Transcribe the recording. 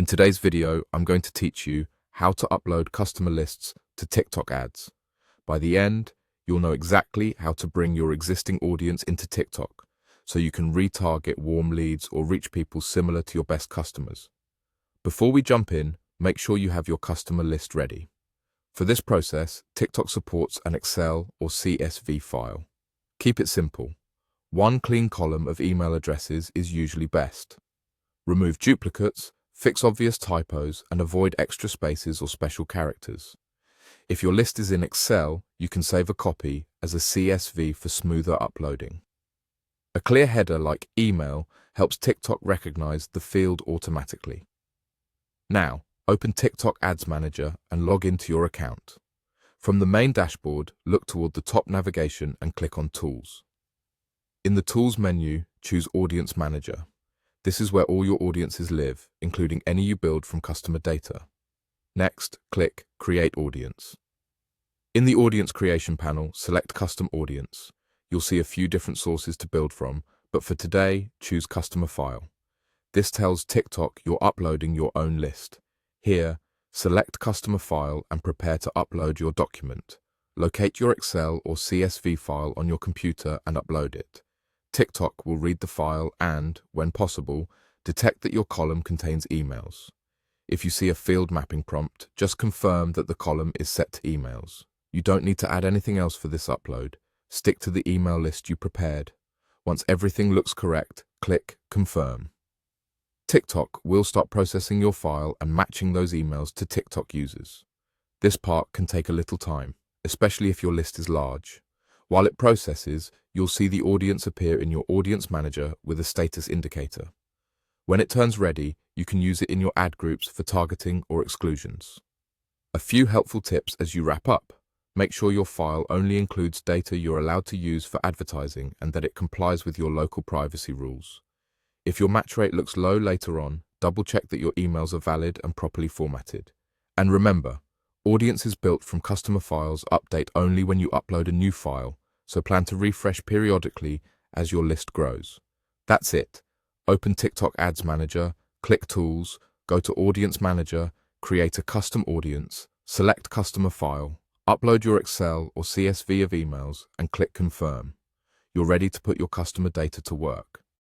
In today's video, I'm going to teach you how to upload customer lists to TikTok ads. By the end, you'll know exactly how to bring your existing audience into TikTok so you can retarget warm leads or reach people similar to your best customers. Before we jump in, make sure you have your customer list ready. For this process, TikTok supports an Excel or CSV file. Keep it simple. One clean column of email addresses is usually best. Remove duplicates, fix obvious typos, and avoid extra spaces or special characters. If your list is in Excel, you can save a copy as a CSV for smoother uploading. A clear header like email helps TikTok recognize the field automatically. Now, open TikTok Ads Manager and log into your account. From the main dashboard, look toward the top navigation and click on Tools. In the Tools menu, choose Audience Manager. This is where all your audiences live, including any you build from customer data. Next, click Create Audience. In the Audience Creation panel, select Custom Audience. You'll see a few different sources to build from, but for today, choose Customer File. This tells TikTok you're uploading your own list. Here, select Customer File and prepare to upload your document. Locate your Excel or CSV file on your computer and upload it. TikTok will read the file and, when possible, detect that your column contains emails. If you see a field mapping prompt, just confirm that the column is set to emails. You don't need to add anything else for this upload. Stick to the email list you prepared. Once everything looks correct, click Confirm. TikTok will start processing your file and matching those emails to TikTok users. This part can take a little time, especially if your list is large. While it processes, you'll see the audience appear in your Audience Manager with a status indicator. When it turns ready, you can use it in your ad groups for targeting or exclusions. A few helpful tips as you wrap up. Make sure your file only includes data you're allowed to use for advertising and that it complies with your local privacy rules. If your match rate looks low later on, double-check that your emails are valid and properly formatted. And remember, audiences built from customer files update only when you upload a new file, so plan to refresh periodically as your list grows. That's it. Open TikTok Ads Manager, click Tools, go to Audience Manager, create a custom audience, select Customer File, upload your Excel or CSV of emails, and click Confirm. You're ready to put your customer data to work.